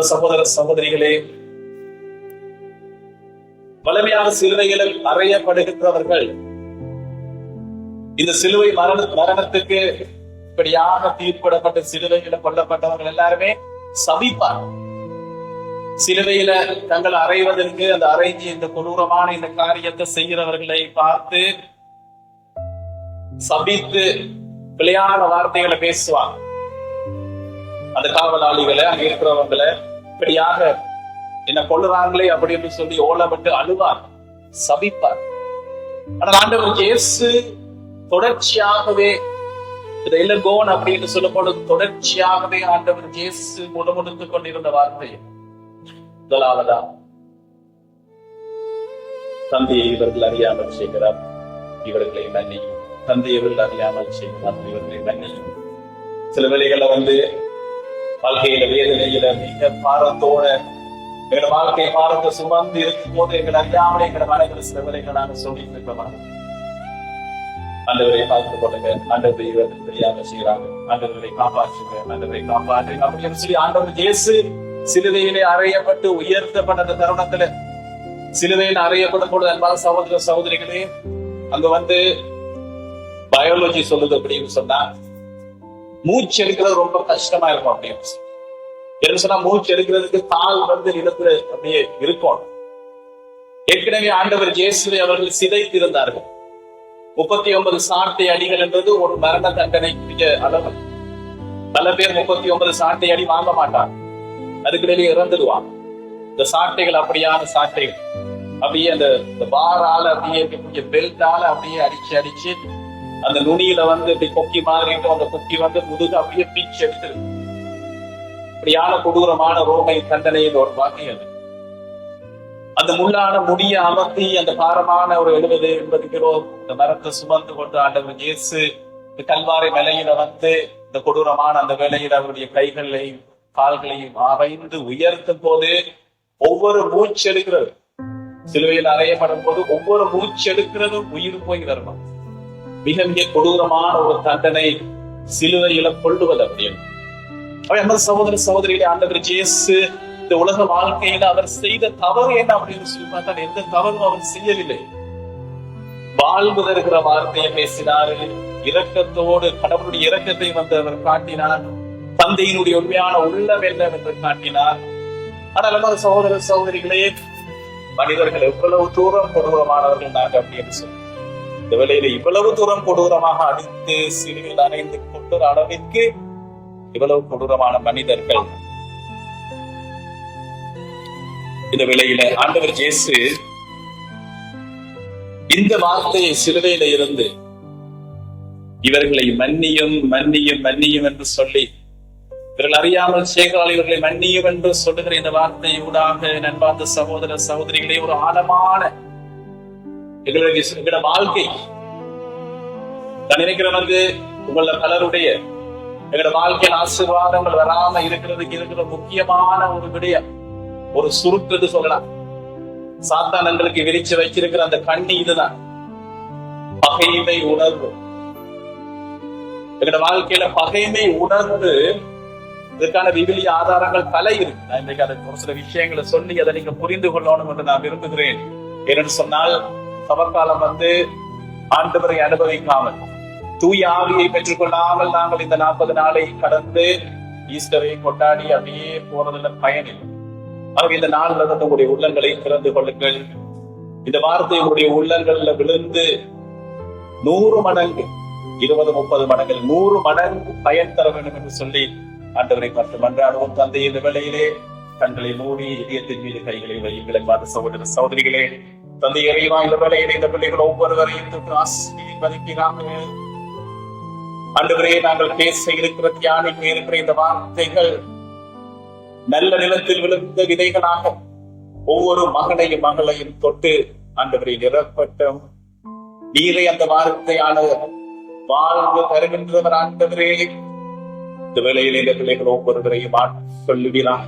சகோதர சகோதரிகளே, வலிமையான சிலுவைகளில் அறையப்படுகின்றவர்கள் இந்த சிலுவை மரணத்துக்கு இப்படியாக தீர்ப்பிடப்பட்ட சிலுவையில கொல்லப்பட்டவர்கள் எல்லாருமே சபிப்பார். சிலுவையில தங்கள் அறைவதற்கு அந்த அறைஞ்சி இந்த கொடூரமான இந்த காரியத்தை செய்கிறவர்களை பார்த்து சபித்து பிழையான வார்த்தைகளை பேசுவாங்க. அந்த காவலாளிகளை, அங்க இருக்கிறவங்களை இப்படியாக என்ன கொள்ளுறாங்களே அப்படின்னு சொல்லி ஓலப்பட்டு அழுவார், சபிப்பார். ஆனால் ஆண்டவர் இயேசு தொடர்ச்சியாகவே கோன் அப்படின்னு சொல்லப்படும் தொடர்ச்சியாகவே ஆண்டவர் இயேசு முழுமுழுத்துக் கொண்டிருந்த வார்த்தை முதலாவதா, தந்தையை இவர்கள் அறியாமல் செய்கிறார், இவர்களை மன்னியும். தந்தை இவர்கள் அறியாமல் செய்கிறார், இவர்களை மன்னியும். சில வேளைகளை வாழ்க்கையில வேதனையில மிக பாரத்தோட எங்களோட வாழ்க்கை பாரத்தை சுமந்து இருக்கும் போது எங்களை அறியாமலே எங்களோட மனதில் சில வேளைகள் நாங்கள் சொல்லிட்டு இருக்கிறோம், ஆண்டவரை பார்த்துக் கொள்ளுங்க, ஆண்டவரை இவர்கள் தெரியாம செய்யறாங்க, ஆண்டவரை காப்பாற்றுங்க, ஆண்டவரை காப்பாற்றுங்க அப்படின்னு சொல்லி ஆண்டவர் இயேசு சிலுவையிலே அறையப்பட்டு உயர்த்தப்பட்ட தருணத்துல, சிலுவையில் அறையப்படும் பொழுது அன்பான சகோதர சகோதரிகளே, அங்க பயாலஜி சொல்லுது அப்படின்னு சொன்னா மூச்சு எடுக்கிறது ரொம்ப கஷ்டமா இருக்கும் அப்படின்னு சொன்னா, மூச்சு எடுக்கிறதுக்கு கால் நிலத்துல அப்படியே இருக்கும். ஏற்கனவே ஆண்டவர் இயேசுவை அவர்கள் சிதைத்திருந்தார்கள். 39 சாட்டை அடிகள் என்றது ஒரு மரண தண்டனைக்குரிய அளவு. பல பேர் 39 சாட்டை அடி வாங்க மாட்டாங்க, அதுக்கிடையே இறந்துடுவாங்க. இந்த சாட்டைகள் அப்படியான சாட்டைகள் அப்படியே அந்த பாரால அப்படியே இருக்கக்கூடிய பெல்ட்டால அப்படியே அடிச்சு அந்த நுனியில இப்படி கொக்கி மாதிரி அந்த கொக்கி முதுகு அப்படியே பீச்சு எடுத்து இப்படியான கொடூரமான ரோமை தண்டனையின் ஒரு வகை அது. அந்த முள்ளான முடிய அமர்த்தி அந்த பாரமான ஒரு 70-80 கிலோ இந்த மரத்தை சுமந்து கொண்டு ஆண்டவர் இயேசு கல்வாரி மலையில இந்த கொடூரமான அந்த வேளையில் அவருடைய கைகளையும் கால்களையும் ஆவைந்து உயர்த்தும் போது ஒவ்வொரு மூச்சு எடுக்கிறது, சிலுவையில் அறையப்படும் போது ஒவ்வொரு மூச்சு எடுக்கிறதும் உயிர் போய் வரணும். மிக மிக கொடூரமான ஒரு தண்டனை சிலுவையில கொள்ளுவது அப்படின்னு சகோதர சகோதரிகளை, ஆண்டவர் இயேசு இந்த உலக வாழ்க்கையில அவர் செய்த தவறு என்ன அப்படின்னு சொல்லி பார்த்தால் எந்த தவறும் அவர் செய்யவில்லை. வாழ்வு தருகிற வார்த்தையை பேசினாரு, இரக்கத்தோடு கடவுளுடைய இரக்கத்தை அவர் காட்டினார், தந்தையினுடைய உண்மையான உள்ளம் என்ன என்று காட்டினார். ஆனால் சகோதர சகோதரிகளே, மனிதர்கள் எவ்வளவு தூரம் கொடூரமானவர்கள் நாங்க அப்படின்னு சொல்லி இந்த வேளையில இவ்வளவு தூரம் கொடூரமாக அடித்து சிலுவையில் அறைந்து கொண்ட அளவிற்கு இவ்வளவு கொடூரமான மனிதர்கள். இந்த வேளையில ஆண்டவர் இயேசு இந்த வார்த்தையை சிலுவையில இருந்து இவர்களை மன்னியும் மன்னியும் மன்னியும் என்று சொல்லி, இவர்கள் அறியாமல் செய்கிறார்கள் இவர்களை மன்னியும் என்று சொல்லுகிற இந்த வார்த்தையூடாக நண்பார்ந்த சகோதர சகோதரிகளே, ஒரு ஆழமான எங்களோட வாழ்க்கை நான் நினைக்கிறேன் உங்கள பலருடைய எங்களோட வாழ்க்கையில் ஆசீர்வாதங்கள் வராம இருக்கிற முக்கியமான ஒரு விடயம், ஒரு சுருட்டு சொல்லலாம். சாத்தான் எங்களுக்கு விரிச்சு வச்சிருக்கிற அந்த கண்ணி இதுதான், பகைமை உணர்வு. எங்களோட வாழ்க்கையில பகைமை உணர்வு இதற்கான விவிலிய ஆதாரங்கள் பல இருக்கு. நான் இன்றைக்கு அதை ஒரு சில விஷயங்களை சொல்லி அதை நீங்க புரிந்து கொள்ளணும் என்று நான் விரும்புகிறேன். ஏனென்று சொன்னால் சமகாலம் ஆண்டவரை அனுபவிக்காமல், தூய ஆவியை பெற்றுக் கொள்ளாமல் நாங்கள் இந்த 40 நாளை கடந்து ஈஸ்டரை கொண்டாடி அப்படியே போறதுல பயனில்லை. ஆக இந்த நாளில் உங்களுடைய உள்ளங்களை திறந்து கொள்ளுங்கள். இந்த வார்த்தை உங்களுடைய உள்ளங்கள்ல விழுந்து 100 மடங்கு 20-30 மடங்கு 100 மடங்கு பயன் தர வேண்டும் என்று சொல்லி ஆண்டவரை பார்த்து மன்றாடுவோம். தந்தை, இந்த வேளையிலே கண்களை மூடி இதயத்தின் மீது கைகளை வையுங்களை பார்த்த சகோதர சகோதரிகளே, தந்தை இறைவா, இந்த வேளையிலே இந்த பிள்ளைகள் ஒவ்வொருவரையும் ஆசீர்வதிக்கிறாங்க. ஆண்டவரே, நாங்கள் பேச இருக்கிற தியானிக்க இருக்கிற இந்த வார்த்தைகள் நல்ல நிலத்தில் விழுந்த விதைகளாக ஒவ்வொரு மகனையும் மகளையும் தொட்டு ஆண்டவரை நிரப்பட்டும். நீரை அந்த வார்த்தையான வாழ்வு தருகின்றவர் ஆண்டவரே. இந்த வேளையிலே இந்த பிள்ளைகள் ஒவ்வொருவரையும் சொல்லுகிறார்.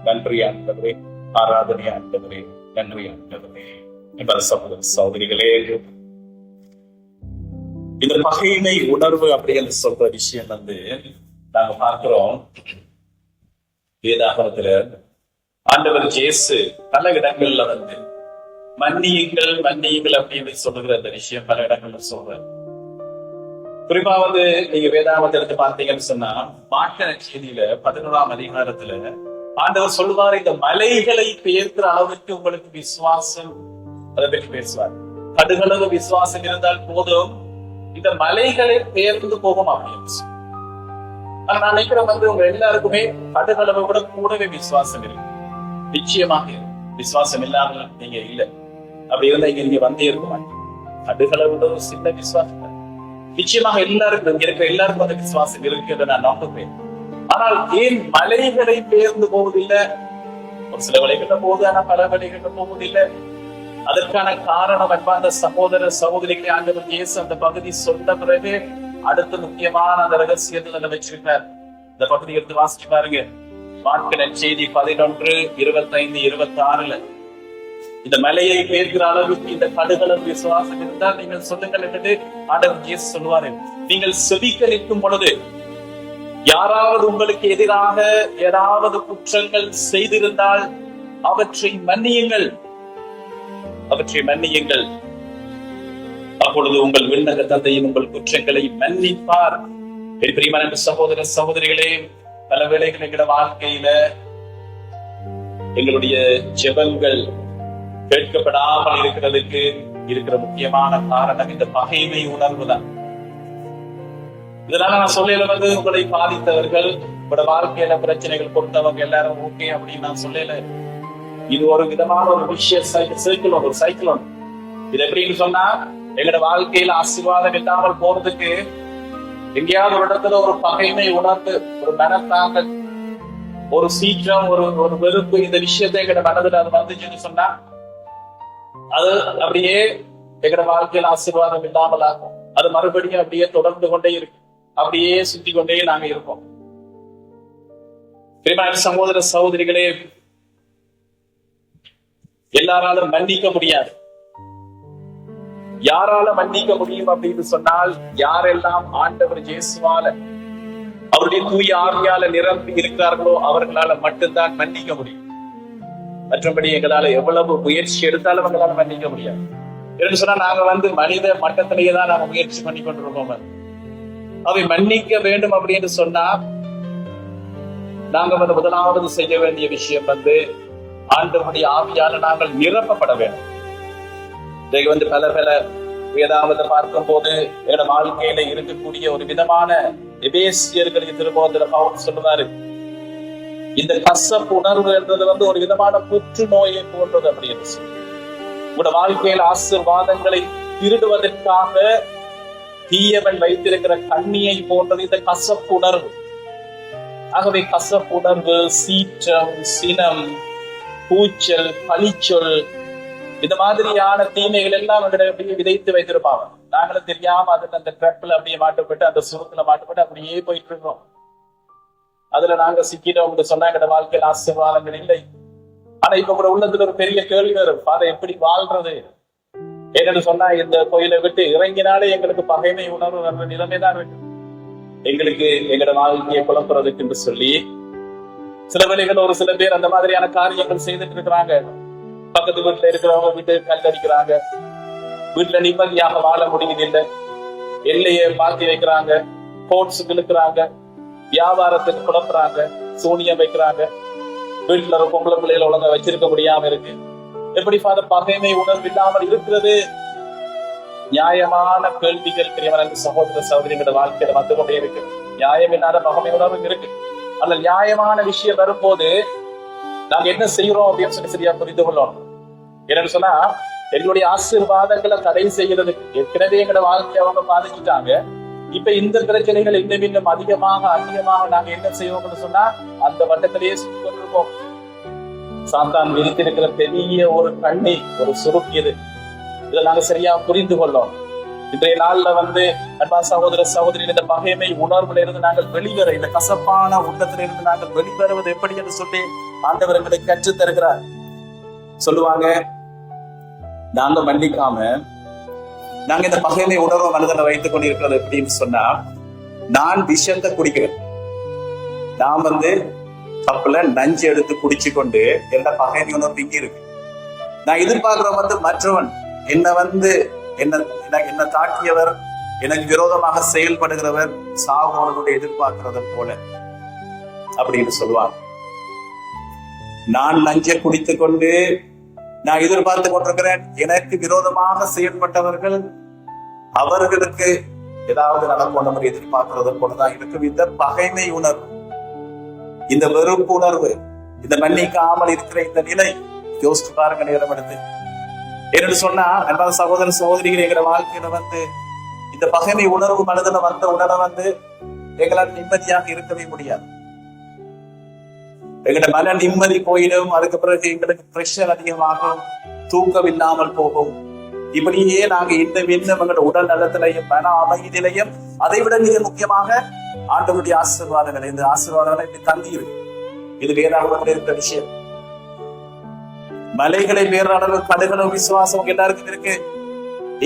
நன்றி ஆண்டவரே, ஆராதனை ஆண்டவரே, நன்றி ஆண்டவரே. சகோதர சகோதரிகளே, இந்த பகைமை உணர்வு அப்படி என்று சொல்ற விஷயம் நாங்க பார்க்கிறோம். வேதாகமத்துல ஆண்டவர் இயேசு பல இடங்கள்ல வந்து மன்னியுங்கள் மன்னியுங்கள் அப்படின்னு சொல்லுகிற அந்த விஷயம் பல இடங்கள்ல சொல்ற. குறிப்பா வந்து நீங்க வேதாகமத்தை எடுத்து பார்த்தீங்கன்னு சொன்னா மாற்ற செய்தியில 11ஆம் அதிகாரத்துல ஆண்டவர் சொல்லுவார், இந்த மலைகளை பெயர்க்கிற அளவுக்கு உங்களுக்கு விசுவாசம், அதை பற்றி பேசுவார். கடுகளவு விசுவாசம் இருந்தால் போதும், இந்த மலைகளை பெயர்ந்து போகும் அப்படின்னு. ஆனா நான் நினைக்கிறேன் வந்து உங்க எல்லாருக்குமே கடுகளவு கூட கூடவே விசுவாசம் இருக்கு. நிச்சயமாக விசுவாசம் இல்லாம நீங்க இல்லை. அப்படி இருந்தா இங்க நீங்க வந்தே இருக்க மாட்டீங்க. கடுகளவு சின்ன விசுவாசம் நிச்சயமாக எல்லாருக்கும் இங்க இருக்கிற எல்லாருக்கும் அந்த விசுவாசம் இருக்கு என்று நான் நம்புவேன். ஆனால் ஏன் மலைகளை பெயர்ந்து போவதில்லை? ஒரு சில வழிகள்ல போகுது, ஆனா பல வழிகள்ல போவதில்லை. அதற்கான காரணம் அன்பார்ந்த சகோதர சகோதரிகளை ஆண்டவர் இயேசு அந்த பகுதி சொன்ன பிறகு அடுத்த முக்கியமான அந்த ரகசியத்தை வச்சிருக்கார். இந்த பகுதி எடுத்து வாசிச்சு பாருங்க. மாற்கு நற்செய்தி 11:25-26 இந்த மலையை பெயர்க்கிற அளவுக்கு இந்த கடுகளவு விசுவாசம் இருந்தால் நீங்கள் சொல்லுங்கள் என்று ஆண்டவர் இயேசு சொல்லுவாரு. நீங்கள் செபிக்க நிற்கும் பொழுது யாராவது உங்களுக்கு எதிராக ஏதாவது குற்றங்கள் செய்திருந்தால் அவற்றை மன்னியுங்கள், அவற்றை மன்னியுங்கள். அப்பொழுது உங்கள் விண்ணக தந்தையும் உங்கள் குற்றங்களை மன்னிப்பார். பிரியமான சகோதர சகோதரிகளே, பல வேளைகள் எங்களோட வாழ்க்கையில எங்களுடைய ஜெபங்கள் கேட்கப்படாமல் இருக்கிறதுக்கு இருக்கிற முக்கியமான காரணம் இந்த பகைமை உணர்வு தான். இதனால நான் சொல்லல வந்து உங்களை பாதித்தவர்கள், உங்களோட வாழ்க்கையில பிரச்சனைகள் கொடுத்தவங்க எல்லாரும் ஓகே அப்படின்னு நான் சொல்லல. இது ஒரு விதமான ஒரு விஷய சைக்கிள், ஒரு சைக்கிள். இது எப்படின்னு சொன்னா, எங்களோட வாழ்க்கையில ஆசீர்வாதம் இல்லாமல் போறதுக்கு எங்கேயாவது ஒரு இடத்துல ஒரு பகைமை உணர்ந்து, ஒரு மனத்தாங்கல், ஒரு சீற்றம், ஒரு வெறுப்பு, இந்த விஷயத்தை எங்களோட மனதில் அது வந்துச்சுன்னு சொன்னா அது அப்படியே எங்களோட வாழ்க்கையில ஆசீர்வாதம் இல்லாமல் ஆகும். அது மறுபடியும் அப்படியே தொடர்ந்து கொண்டே இருக்கு, அப்படியே சுத்தி கொண்டே நாங்க இருப்போம். பிரியமான சகோதர சகோதரிகளே, எல்லாராலும் மன்னிக்க முடியாது. யாரால மன்னிக்க முடியும் அப்படின்னு சொன்னால், யாரெல்லாம் ஆண்டவர் இயேசுவால அவருடைய தூய ஆவியால நிரம்பி இருக்கிறார்களோ அவர்களால மட்டும்தான் மன்னிக்க முடியும். மற்றபடி எங்களால எவ்வளவு முயற்சி எடுத்தாலும் எங்களால மன்னிக்க முடியாது. என்று சொன்னா நாங்க வந்து மனித மட்டத்திலேயே தான் நாங்க முயற்சி பண்ணி கொண்டிருக்கோம். அவை மன்னிக்க வேண்டும் அப்படின்னு சொன்னா நாங்க வந்து முதலாவது செய்ய வேண்டிய விஷயம் வந்து ஆண்டவருடைய ஆவியால நாங்கள் நிரப்பப்பட வேண்டும். இதை வந்து பல வேதாகமத்தை பார்க்கும் போது என்னோட வாழ்க்கையில இருக்கக்கூடிய ஒரு விதமான எபேசியர்களுக்கு திரும்ப பவுல் சொல்லுவாரு, இந்த கசப்பு உணர்வு என்றது வந்து ஒரு விதமான புற்றுநோயை போன்றது அப்படின்னு சொல்லி, உங்களோட வாழ்க்கையில ஆசீர்வாதங்களை திருடுவதற்காக தீயவன் வைத்திருக்கிற கண்ணியை போன்றது இந்த கசப்பு உணர்வு. ஆகவே கசப்பு உணர்வு, சீற்றம், சினம், கூச்சல், பழிச்சொல், இந்த மாதிரியான தீமைகள் எல்லாம் அப்படியே விதைத்து வைத்திருப்பாங்க. நாங்களும் தெரியாம அதுல அந்த ட்ரெப்ல அப்படியே மாட்டுப்பட்டு, அந்த சுருத்துல மாட்டுப்பட்டு அப்படியே போயிட்டு இருக்கோம். அதுல நாங்க சிக்கிட்டோம் சொன்னா எங்க வாழ்க்கையில் ஆசீர்வாதங்கள் இல்லை. ஆனா இப்ப கூட உள்ளதுல ஒரு பெரிய கேள்வி வரும், அதை எப்படி வாழ்றது? என்னன்னு சொன்னா, இந்த கோயிலை விட்டு இறங்கினாலே எங்களுக்கு பகைமை உணர்வு வர்ற நிலைமைதான் இருக்கு. எங்களுக்கு எங்களோட வாழ்க்கையை குழப்புறதுக்கு என்று சொல்லி சில வேளைகள் ஒரு சில பேர் அந்த மாதிரியான காரியங்கள் செய்துட்டு இருக்கிறாங்க. பக்கத்து வீட்டுல இருக்கிறவங்க வீட்டு கல்லடிக்கிறாங்க, வீட்டுல நிம்மதியாக வாழ முடியுதில்லை, எல்லையை மாத்தி வைக்கிறாங்க, கோட்ஸுக்கு இழுக்கிறாங்க, வியாபாரத்துக்கு குழப்புறாங்க, சூனியம் வைக்கிறாங்க, வீட்டுல ஒரு பொம்பளை பிள்ளைகளை ஒழுங்கா வச்சிருக்க முடியாம இருக்கு. எப்படி பகைமை உணர்வு இல்லாமல் இருக்கிறது? நியாயமான கேள்விகள் பிரியமான சகோதர சகோதரிகளோட வாழ்க்கையில வந்து கொண்டே இருக்கு. நியாயம் இல்லாத பகைமை உணர்வு இருக்கு. அந்த நியாயமான விஷயம் வரும்போது நாங்க என்ன செய்யறோம் அப்படின்னு சொல்லி சரியா புரிந்து கொள்ளணும். என்னன்னு சொன்னா, எங்களுடைய ஆசீர்வாதங்களை தடை செய்யறதுக்கு ஏற்கனவே எங்களோட வாழ்க்கையை அவங்க பாதிச்சுட்டாங்க. இப்ப இந்த பிரச்சனைகள் இன்னும் அதிகமாக நாங்க என்ன செய்வோம்னு சொன்னா, அந்த வட்டத்திலேயே சுற்றி கொண்டிருப்போம். சாத்தான் விரித்திருக்கிற பெரிய ஒரு கண்ணி, ஒரு சுருக்கியது. இதை நாங்க சரியா புரிந்து கொள்ளோம். இன்றைய நாள்ல வந்து அன்பா சகோதர சகோதரிகள், இந்த பகைமை உணர்வுல இருந்து நாங்கள் வெளிவர, இந்த கசப்பான உள்ளத்துல இருந்து நாங்கள் வெளிவருவது எப்படி என்று சொல்லி ஆண்டவர் எங்களுக்கு கற்றுத் தருகிறார். சொல்லுவாங்க, நாங்க மன்னிக்காம நாங்க இந்த பகைமை உணர்வை மனதில் வைத்துக் கொண்டிருக்கிறது எப்படின்னு சொன்னா, நான் விஷத்தை குடிக்கிறேன், நான் வந்து கப்புல நஞ்சு எடுத்து குடிச்சு கொண்டு என்ன பகைமை உணர்வு இங்க இருக்கு. நான் எதிர்பார்க்கிற மற்றவன் என்ன தாக்கியவர், எனக்கு விரோதமாக செயல்படுகிறவர் சாவோடு எதிர்பார்க்கிறத போல அப்படின்னு சொல்லுவாங்க. நான் நஞ்சை குடித்துக் கொண்டு நான் எதிர்பார்த்து கொண்டிருக்கிறேன், எனக்கு விரோதமாக செயல்பட்டவர்கள் அவர்களுக்கு ஏதாவது நடக்கும் நம்ம எதிர்பார்க்கிறது போலதான் இருக்கும். இந்த பகைமை உணர்வு, இந்த வெறுப்பு உணர்வு, இந்த மன்னிக்காமல் இருக்கிற இந்த நிலை யோசிச்சு பாருங்க. நேரம் எடுத்து என்று சொன்னா, அன்பான சகோதர சகோதரிகள், எங்களோட வாழ்க்கையில இந்த பகைமை உணர்வு மனதுல வந்த உடனே எங்களால் நிம்மதியாக இருக்கவே முடியாது. எங்களோட மன நிம்மதி போயிடும். அதுக்கு பிறகு எங்களுக்கு பிரஷர் அதிகமாகும், தூக்கம் இல்லாமல் போகும். இப்படியே நாங்க இன்னும் எங்களோட உடல் நலத்திலையும் மன அமைதியிலையும், அதை விட மிக முக்கியமாக ஆண்டவருடைய ஆசீர்வாதங்கள், இந்த ஆசீர்வாதங்களை இப்படி தங்கி இருக்கு. இது வேறாக இருக்கிற விஷயம். மலைகளை வேறாளவு கடுகளவு விசுவாசம் எல்லாருக்கும் இருக்கு.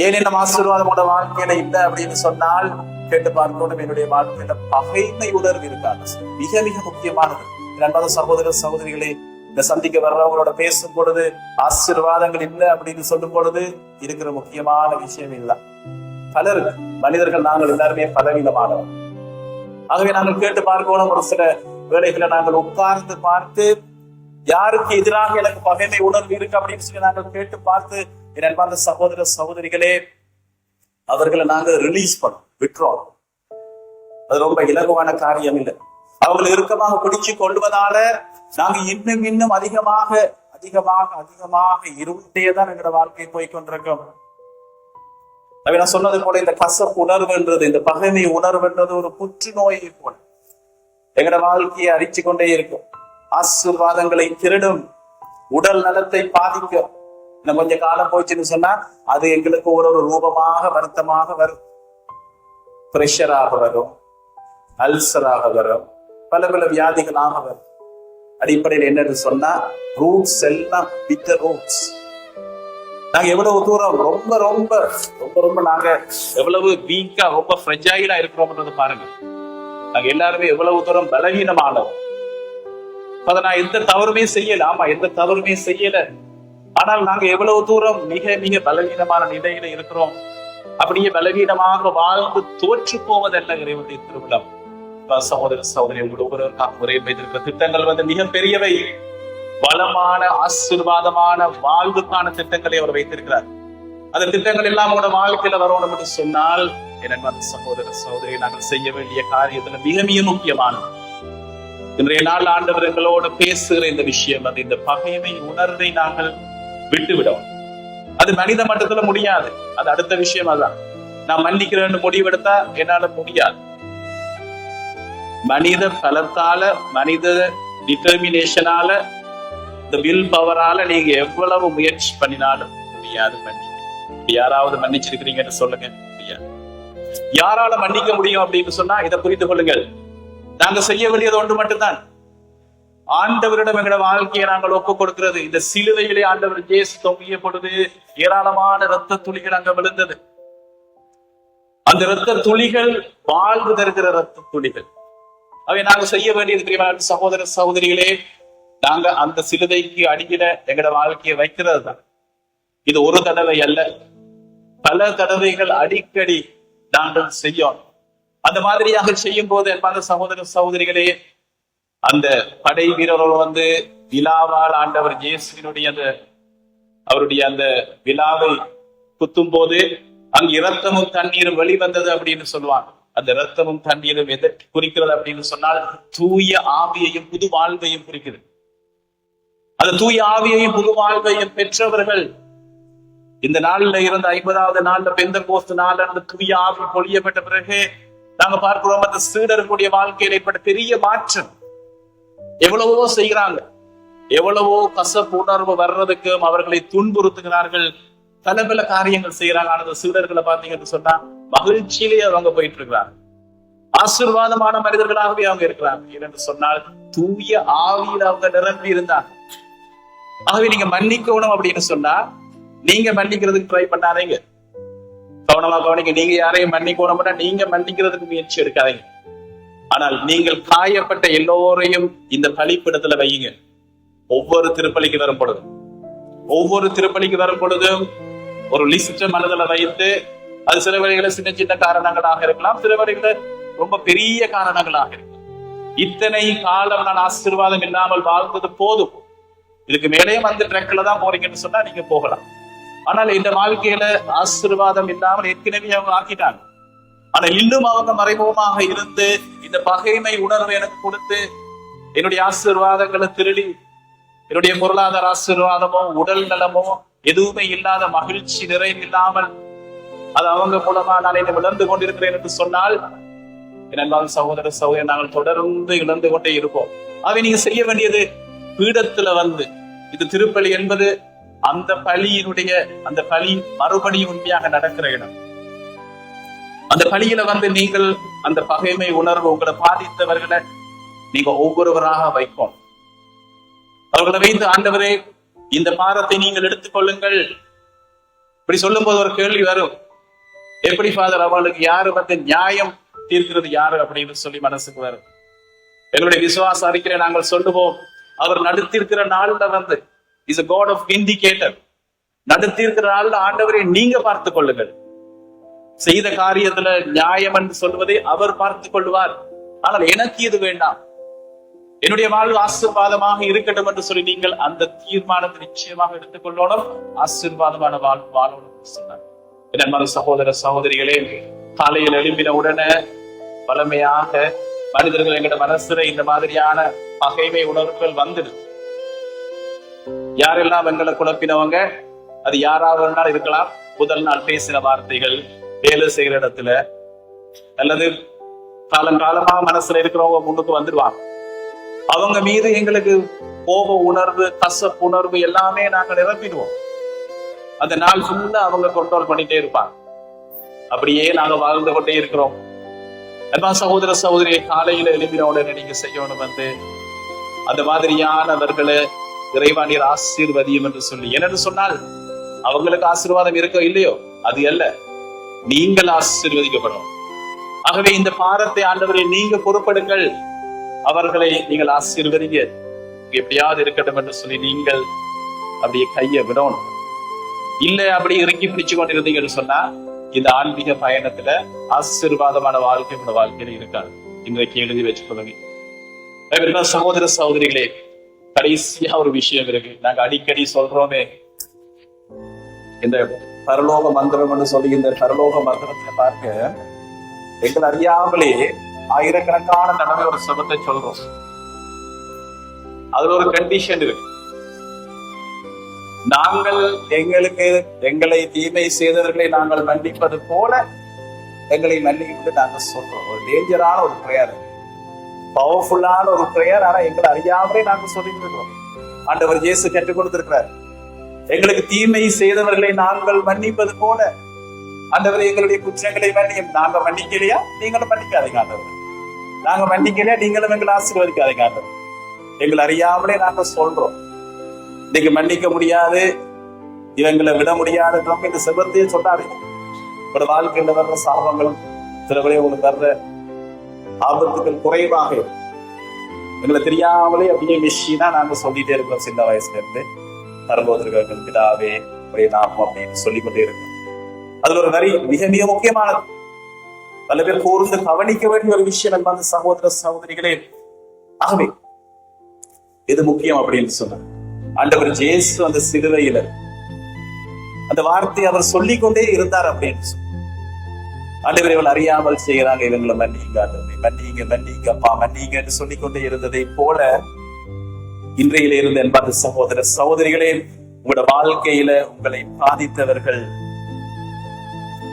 ஏன் என்ன ஆசீர்வாதமோட வாழ்க்கையில இல்லை அப்படின்னு சொன்னால், கேட்டு பார்க்கணும், என்னுடைய வாழ்க்கையில பகைமை உணர்வு இருக்காது. மிக மிக முக்கியமானது. அன்பான சகோதர சகோதரிகளே, இந்த சந்திக்க வர்றவங்களோட பேசும் பொழுது ஆசீர்வாதங்கள் இல்லை அப்படின்னு சொல்லும் பொழுது இருக்கிற முக்கியமான விஷயம் இல்லை. பலர் மனிதர்கள் நாங்கள் எல்லாருமே பலவீனமானவர். ஆகவே நாங்கள் கேட்டு பார்க்கணும். ஒரு சில வேளைகளை நாங்கள் உட்கார்ந்து பார்த்து, யாருக்கு எதிராக எனக்கு பகைமை உணர்வு இருக்கு அப்படின்னு சொல்லி நாங்கள் கேட்டு பார்த்து, என் அன்பான சகோதர சகோதரிகளே, அவர்களை நாங்கள் ரிலீஸ் விட்டுறோம். அது ரொம்ப இலகுவான காரியம் இல்லை. அவங்களை இறுக்கமாக பிடிச்சு கொள்வதால நாங்க இன்னும் அதிகமாக இருட்டேதான் எங்களோட வாழ்க்கை போய்கொண்டிருக்கோம். நான் சொன்னது போல, இந்த கசப்பு உணர்வுன்றது, இந்த பகைமை உணர்வுன்றது ஒரு புற்றுநோயை போல எங்களோட வாழ்க்கையை அரிச்சு கொண்டே இருக்கும். ஆசீர்வாதங்களை திருடும், உடல் நலத்தை பாதிக்கும். இன்னும் கொஞ்சம் காலம் போச்சுன்னு சொன்னா அது எங்களுக்கு ஒரு ரூபமாக வருத்தமாக வரும். பிரஷராக வரும், அல்சராக வரும், பல பல வியாதிகளாக வரும். அடிப்படையில் என்னன்னு சொன்னா, ரூட்ஸ் எல்லாம் பிட்டர் ரூட்ஸ். நாங்க எவ்வளவு தூரம் ரொம்ப ரொம்ப ரொம்ப ரொம்ப நாங்க எவ்வளவு வீக்கா, ரொம்ப ஃப்ரெஜைலா இருக்கிறோம்ன்றது பாருங்க. நாங்க எல்லாருமே எவ்வளவு தூரம் பலவீனமானோம். அதை நான் எந்த தவறுமே செய்யல. ஆமா, எந்த தவறுமே செய்யல. ஆனால் நாங்க எவ்வளவு தூரம் மிக மிக பலவீனமான நிலையில இருக்கிறோம். அப்படியே பலவீனமாக வாழ்ந்து தோற்று போவதல்ல இறைவனுடைய திருவிழம். சகோதர சகோதரி, ஒவ்வொருவருக்காக முறை வைத்திருக்கிற திட்டங்கள் மிக பெரியவை. வளமான ஆசீர்வாதமான வாழ்வுக்கான திட்டங்களை அவர் வைத்திருக்கிறார். அந்த திட்டங்கள் எல்லாம் உங்களோட வாழ்க்கையில வரணும் என்று சொன்னால், என் சகோதர சகோதரி, நாங்கள் செய்ய வேண்டிய காரியத்துல மிக மிக முக்கியமானது. இன்றைய நாள் ஆண்டவர் எங்களோட பேசுகிற இந்த விஷயம், அது இந்த பகைமை உணர்வை நாங்கள் விட்டுவிடும். அது மனித மட்டத்துல முடியாது. அது அடுத்த விஷயம். அதான் நான் மன்னிக்கிறேன்னு முடிவெடுத்தா என்னால முடியாது. மனித பலத்தால, மனித டிட்டர்மினேஷனால, இந்த வில் பவரால நீங்க எவ்வளவு முயற்சி பண்ணினாலும் முடியாது மன்னிக்க. யாராவது மன்னிச்சிருக்கிறீங்கன்னு சொல்லுங்க. முடியாது. யாரால மன்னிக்க முடியும் அப்படின்னு சொன்னா இதை புரிந்து கொள்ளுங்கள். நாங்க செய்ய வேண்டியது ஒன்று மட்டும்தான். ஆண்டவரிடம் எங்களோட வாழ்க்கையை நாங்கள் ஒப்புக் கொடுக்கிறது. இந்த சிலுவையிலே ஆண்டவர் இயேசு தொங்கிய பொழுது ஏராளமான இரத்த துளிகள் அங்க விழுந்தது. அந்த இரத்த துளிகள் வாழ்வு தருகிற இரத்த துளிகள். அவை நாங்க செய்ய வேண்டியது தெரியுமா சகோதர சகோதரிகளே? நாங்க அந்த சிலுவைக்கு அடிக்கிற எங்களோட வாழ்க்கையை வைக்கிறது தான். இது ஒரு தடவை அல்ல, பல தடவைகள் அடிக்கடி நாங்கள் செய்யணும். அந்த மாதிரியாக செய்யும் போது என்பாங்க சகோதர சகோதரிகளே, அந்த படை வீரர்கள் விழாவால் ஆண்டவர் இயேசுவினுடைய அவருடைய அந்த விழாவை குத்தும் போது அங்கு இரத்தமும் தண்ணீரும் வெளிவந்தது அப்படின்னு சொல்லுவாங்க. அந்த இரத்தமும் தண்ணீரும் எதற்கு குறிக்கிறது அப்படின்னு சொன்னால், தூய ஆவியையும் புது வாழ்வையும் குறிக்கிறது. அந்த தூய ஆவியையும் புது வாழ்வையும் பெற்றவர்கள் இந்த நாள்ல இருந்த 50வது நாள்ல பெந்தெகோஸ்து நாள்ல அந்த தூய ஆவி பொழியப்பட்ட பிறகு நாங்க பார்க்கிறோம், அந்த சீடர்களுடைய வாழ்க்கையில் ஏற்பட்ட பெரிய மாற்றம். எவ்வளவோ செய்கிறாங்க, எவ்வளவோ கசப்பு உணர்வு வர்றதுக்கு அவர்களை துன்புறுத்துகிறார்கள், பல பல காரியங்கள் செய்யறாங்க. ஆனா சீடர்களை பார்த்தீங்கன்னு சொன்னா மகிழ்ச்சியிலேயே அவங்க போயிட்டு இருக்கிறாங்க. ஆசீர்வாதமான மனிதர்களாகவே அவங்க இருக்கிறாங்க. ஏனென்று சொன்னால் தூய ஆவியில் அவங்க நிரம்பி இருந்தாங்க. ஆகவே நீங்க மன்னிக்கணும் அப்படின்னு சொன்னா, நீங்க மன்னிக்கிறதுக்கு ட்ரை பண்ணாதீங்க. கவனமா கவனிங்க. நீங்க யாரையும் மன்னிக்கணும்னா நீங்க மன்னிக்கிறதுக்கு முயற்சி எடுக்காதீங்க. ஆனால் நீங்கள் காயப்பட்ட எல்லோரையும் இந்த பலிப்பிடத்துல வையுங்க. ஒவ்வொரு திருப்பலிக்கு வரும் பொழுதும் ஒரு லிஸ்ட் மனதில் வைத்து, அது சில வழிகளை சின்ன சின்ன காரணங்களாக இருக்கலாம், சில வழிகளை ரொம்ப பெரிய காரணங்களாக இருக்கலாம். இத்தனை காலம் நான் ஆசீர்வாதம் இல்லாமல் வாழ்ந்தது போதும், இதுக்கு மேலேயும் அந்த ட்ரெக்ல தான் போறீங்கன்னு சொன்னா நீங்க போகலாம். ஆனால் இந்த வாழ்க்கையில ஆசீர்வாதம் இல்லாமல் ஏற்கனவே அவங்க ஆக்கிட்டாங்க. ஆனா இன்னும் அவங்க மறைமுகமாக இருந்து இந்த பகைமை உணர்வு எனக்கு கொடுத்து என்னுடைய ஆசீர்வாதங்களை திருடி, என்னுடைய பொருளாதார ஆசீர்வாதமோ உடல் நலமோ எதுவுமே இல்லாத மகிழ்ச்சி நிறைவில்லாமல் அது அவங்க மூலமா நான் என்னை இழந்து கொண்டிருக்கிறேன் என்று சொன்னால், என் சகோதர சகோதரி, நாங்கள் தொடர்ந்து இழந்து கொண்டே இருப்போம். அவை நீங்க செய்ய வேண்டியது, பீடத்துல வந்து இது திருப்பலி என்பது அந்த பலியினுடைய அந்த பலி மறுபடியும் உண்மையாக நடக்கிற இடம். அந்த பலியில வந்து நீங்கள் அந்த பகைமை உணர்வு உங்களை பாதித்தவர்களை நீங்க ஒவ்வொருவராக வைக்கும். அவர்களை வைத்து, ஆண்டவரே இந்த பாரத்தை நீங்கள் எடுத்துக்கொள்ளுங்கள். இப்படி சொல்லும் போது ஒரு கேள்வி வரும், எப்படி ஃபாதர் அவர்களுக்கு யாரு வந்து நியாயம் தீர்க்கிறது யாரு அப்படின்னு சொல்லி மனசுக்கு வரும். எங்களுடைய விசுவாச அறிக்கையை நாங்கள் சொல்லுவோம், அவர் நடுத்திருக்கிற நாள்ல வந்து is a God of vindicator. நடுத்திருக்கிற நாள்ல ஆண்டவரை நீங்க பார்த்து கொள்ளுங்கள். செய்த காரியத்துல நியாயம் என்று சொல்வதை அவர் பார்த்து கொள்வார். ஆனால் எனக்கு இது வேண்டாம், என்னுடைய வாழ்வு ஆசீர்வாதமாக இருக்கட்டும் என்று சொல்லி நீங்கள் அந்த தீர்மானத்தை நிச்சயமாக எடுத்துக்கொள்ளணும். ஆசீர்வாதமான வாழ்வு வாழணும் சொன்னார். என் சகோதர சகோதரிகளே, காலையில் எழும்பின உடனே பழமையாக மனிதர்கள் எங்களோட மனசுல இந்த மாதிரியான பகைமை உணர்வுகள் வந்துடு. யாரெல்லாம் எங்களை குழப்பினவங்க, அது யாராவது இருக்கலாம். முதல் நாள் பேசின வார்த்தைகள், வேலை செய்கிற இடத்துல, அல்லது காலங்காலமாக மனசுல இருக்கிறவங்க முன்னுக்கு வந்துடுவாங்க. அவங்க மீது எங்களுக்கு கோப உணர்வு, கசப்பு உணர்வு எல்லாமே நாங்கள் நிரப்பிடுவோம். அந்த நாள் ஃபுல்லா அவங்க கண்ட்ரோல் பண்ணிட்டே இருப்பாங்க. அப்படியே நாங்க வாழ்ந்து கொண்டே இருக்கிறோம். சகோதர சகோதரியை காலையில எழுப்பின உடனே நீங்க செய்யணும் வந்து அந்த மாதிரியானவர்களை இறைவானியர் ஆசீர்வதியும் என்று சொல்லி, என்னென்னு சொன்னால் அவங்களுக்கு ஆசீர்வாதம் இருக்கோ இல்லையோ அது அல்ல, நீங்கள் ஆசீர்வதிக்கப்படும். ஆகவே இந்த பாரத்தை ஆண்டவரை நீங்க பொறுப்படுங்கள், அவர்களை நீங்கள் ஆசீர்வதிங்க, எப்படியாவது இருக்கட்டும் என்று சொல்லி நீங்கள் அப்படியே கையை விடணும். இல்ல அப்படி இறக்கி பிடிச்சு கொண்டிருந்தீங்கன்னு சொன்னா இந்த ஆன்மீக பயணத்துல ஆசீர்வாதமான வாழ்க்கை இந்த வாழ்க்கையில இருக்காது. இன்றைக்கு எழுதி வச்சுக்கொள்ளுங்க. சகோதர சகோதரிகளே, கடைசியா ஒரு விஷயம் இருக்கு. நாங்க அடிக்கடி சொல்றோமே, இந்த பரலோக மந்திரம் சொல்லி, இந்த பரலோக மந்திரத்தை பார்க்க எங்களை அறியாமலே ஆயிரக்கணக்கான தடவை ஒரு சபத்தை சொல்றோம். அதுல ஒரு கண்டிஷன் இருக்கு. நாங்கள் எங்களை தீமை செய்தவர்களை நாங்கள் மன்னிப்பது போல எங்களை மன்னிப்பு நாங்க சொல்றோம். ஒரு டேஞ்சரான ஒரு பிரேயர், பவர்ஃபுல்லான ஒரு பிரேயர். ஆனா எங்களை அறியாமலே நாங்க சொல்லிட்டு இருக்கோம். ஆண்டவர் இயேசு கற்றுக் கொடுத்திருக்கிறார், எங்களுக்கு தீமை செய்தவர்களை நாங்கள் மன்னிப்பது போல. ஆண்டவர் எங்களுடைய குற்றங்களை மன்னியும். நாங்க மன்னிக்கலையா, நீங்களும் மன்னிக்காதீங்க. ஆண்டவர் நாங்க மன்னிக்கலையா, நீங்களும் எங்களை ஆசீர்வதிக்காதீங்க. ஆண்டவர் எங்களை அறியாமலே நாங்க சொல்றோம். இன்னைக்கு மன்னிக்க முடியாது, இவங்களை விட முடியாது, இந்த செபத்தையே சொல்லாதீங்க. உங்களோட வாழ்க்கையில வர்ற சாபங்கள், சிலவரை உங்களுக்கு வர்ற ஆபத்துக்கள் குறைவாக எங்களை தெரியாமலே அப்படியே மிஷினா நாங்க சொல்லிட்டே இருக்கோம். சின்ன வயசுல இருந்து பரலோகத்திற்கு பிதாவே உடைய நாமம் அப்படின்னு சொல்லிக்கொண்டே இருக்கோம். அதுல ஒரு வரி மிக மிக முக்கியமானது, பல பேர் கூர்ந்து கவனிக்க வேண்டிய ஒரு விஷயம் என்பது சகோதர சகோதரிகளே. ஆகவே இது முக்கியம் அப்படின்னு சொன்னார். ஆண்டவர் இயேசு அந்த சிலுவையில அந்த வார்த்தையை அவர் சொல்லிக்கொண்டே இருந்தார் அப்படின்னு சொல்லி, ஆண்டவர் இவள் அறியாமல் செய்யறாங்க, இவங்களை மன்னிங்க, மன்னிங்க மன்னிங்க அப்பா மன்னிங்க என்று சொல்லிக்கொண்டே இருந்ததை போல இன்றையில இருந்த என்பது சகோதர சகோதரிகளே, உங்களோட வாழ்க்கையில உங்களை பாதித்தவர்கள்,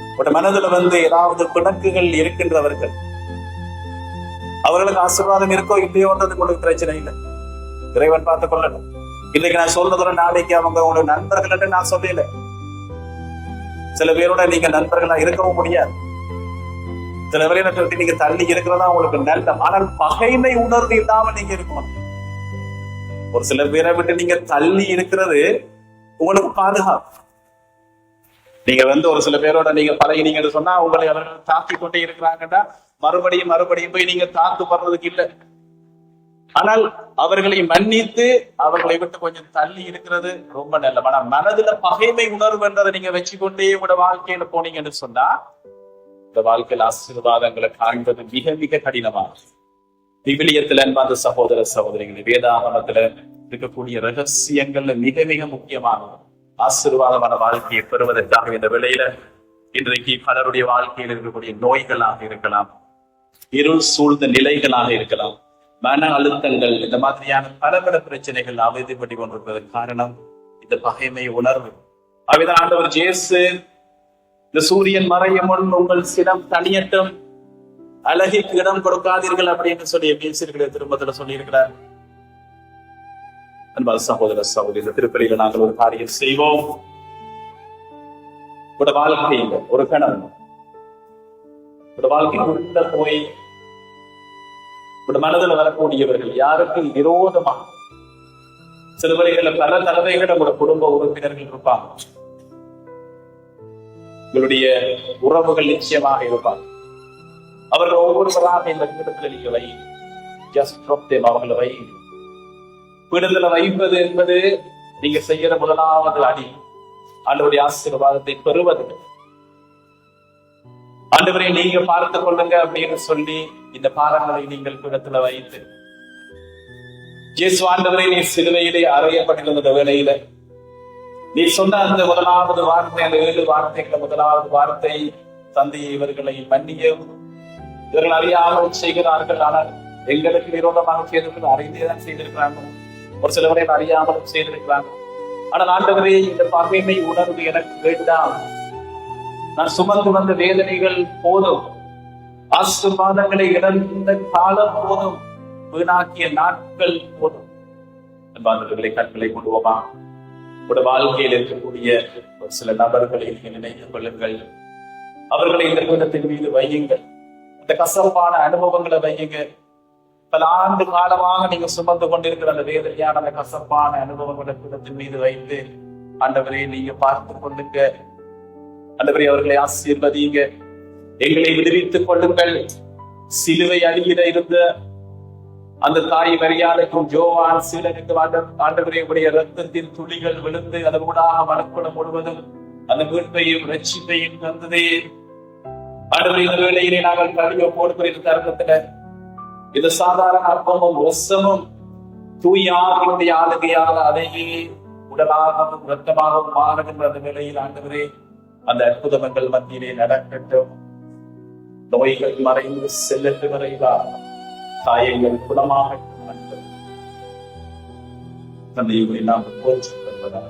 உங்களோட மனதுல வந்து ஏதாவது பிணக்குகள் இருக்கின்றவர்கள், அவர்களுக்கு ஆசீர்வாதம் இருக்கோ இல்லையோன்றது உங்களுக்கு பிரச்சனை இல்லை, இறைவன் பார்த்துக் கொள்ளணும். இன்னைக்கு நான் சொல்றதோட நாளைக்கு அவங்க உங்களோட நண்பர்கள் நான் சொல்லல. சில பேரோட நீங்க நண்பர்களா இருக்கவும் முடியாது. சில பேரை நீங்க தள்ளி இருக்கிறதா உங்களுக்கு நல்ல, ஆனால் பகைமை உணர்வு இல்லாம நீங்க இருக்கணும். ஒரு சில பேரை விட்டு நீங்க தள்ளி இருக்கிறது உங்களுக்கு பாதுகாப்பு. நீங்க ஒரு சில பேரோட நீங்க பழகினீங்கன்னு சொன்னா உங்களை அவர்கள் தாக்கி கொண்டே இருக்கிறாங்கன்னா மறுபடியும் மறுபடியும் போய் நீங்க தாக்கு படுறதுக்கு இல்லை. ஆனால் அவர்களை மன்னித்து அவர்களை விட்டு கொஞ்சம் தள்ளி இருக்கிறது ரொம்ப நல்ல. ஆனா மனதுல பகைமை உணர்வு என்றதை நீங்க வச்சுக்கொண்டே உங்களோட வாழ்க்கையில போனீங்கன்னு சொன்னா இந்த வாழ்க்கையில் ஆசீர்வாதங்களை காண்பது மிக மிக கடினமாகும். விவிலியத்துல அன்பார்ந்த சகோதர சகோதரிகள், வேதாகமத்துல இருக்கக்கூடிய ரகசியங்கள்ல மிக மிக முக்கியமானது ஆசீர்வாதமான வாழ்க்கையை பெறுவதற்காக இந்த வேளையில இன்றைக்கு பலருடைய வாழ்க்கையில் இருக்கக்கூடிய நோய்களாக இருக்கலாம், இருள் சூழ்ந்த நிலைகளாக இருக்கலாம், மன அழுத்தங்கள், இந்த மாதிரியான பல பல பிரச்சனைகள் அவதிப்பட்டு கொண்டிருப்பதற்கு காரணம் இந்த பகைமை உணர்வு. அவைதான் ஆண்டவர் இயேசு இந்த சூரியன் மறையும் முன் உங்கள் சினம் தனியட்டும், அழகிற்கு இடம் கொடுக்காதீர்கள் அப்படின்னு சொல்லி பேசியிருக்கிற திரும்பத்துல சொல்லி இருக்கிறார். அன்பான சகோதர சகோதரி, இந்த திருப்பலியில நாங்கள் ஒரு காரியம் செய்வோம். வாழ்க்கையில் ஒரு கணவன் வாழ்க்கைக்குள்ள போய் மனதில் வரக்கூடியவர்கள் யாருக்கு விரோதமாக சில வழிகளில் பல தடவைகள் நம்மளோட குடும்ப உறுப்பினர்கள் இருப்பாங்க, உங்களுடைய உறவுகள் நிச்சயமாக இருப்பாங்க. அவர்கள் ஒவ்வொருவராக இந்த பீடத்தில் நீங்க வை, அவர்களை வை. பீடத்துல வைப்பது என்பது நீங்க செய்யற முதலாவது அடி ஆண்டவருடைய ஆசீர்வாதத்தை பெறுவது. ஆண்டவரை நீங்க பார்த்து கொள்ளுங்க அப்படின்னு சொல்லி இந்த பாரங்களை நீங்கள் பீடத்துல வைத்து, இயேசு ஆண்டவரை நீ சிலுவையிலே அறையப்பட்டிருந்த வேளையில நீ சொன்ன அந்த முதலாவது வார்த்தை, அந்த 7 வார்த்தைகளை முதலாவது வார்த்தை, தந்தையை இவர்களை மன்னியும், இவர்கள் அறியாமல் செய்கிறார்கள், ஆனால் எங்களுக்கு விரோதமாக செய்திருக்கிறது அறிந்தேதான் செய்திருக்கிறாங்க, ஒரு சில வரையில் அறியாமலும் செய்திருக்கிறாங்க. ஆனால் ஆண்டவரே இந்த பகைமை உணர்வு எனக்கு வேண்டாம், நான் சுமந்து வந்த வேதனைகள் போதும், ஆசீர்வாதங்களை இழந்த காலம் போதும், வீணாக்கிய நாட்கள் போதும். அன்பார்ந்தவர்களை கண்களை கொண்டுவோமா, உங்களுடைய வாழ்க்கையில் இருக்கக்கூடிய ஒரு சில நபர்களை நீங்கள் நினைத்துக் கொள்ளுங்கள், அவர்களை இந்த பீடத்தின் மீது வையுங்கள், இந்த கசப்பான அனுபவங்களை வையுங்க. பல ஆண்டு காலமாக நீங்க சுமந்து கொண்டிருக்கிற அந்த வேதனையான அந்த கசப்பான அனுபவங்களை பீடத்தின் மீது வைத்து, ஆண்டவரை நீங்க பார்த்து கொள்ளுங்க, ஆண்டவரை அவர்களை ஆசீர்வதிங்க, எங்களை விடுவித்துக் கொள்ளுங்கள். சிலுவை அடியில இருந்த அந்த தாய் மரியாதைக்கும் யோவான் சீடனுக்கும் ஆண்டவரை உடைய ரத்தத்தின் துளிகள் விழுந்து அதன் ஊடாக மனக்குளம் முழுவதும் அந்த மீட்பையும் ரட்சிப்பையும் தந்ததே. ஆண்டவரை இந்த வேளையிலே நாங்கள் கழிவு போடுகிற தருணத்துல இது சாதாரண அப்பமும் ரசமும் தூயாவினுடைய ஆளுகையாக அதையே உடலாகவும் ரத்தமாகவும் மாறுகின்ற அந்த வேளையில் ஆண்டவரே அந்த அற்புதங்கள் மத்தியிலே நடக்கட்டும். நோய்கள் மறைந்து செல்லட்டு வரைவா, காயங்கள் குணமாக தன்னை நாம் போற்றி வருவதாக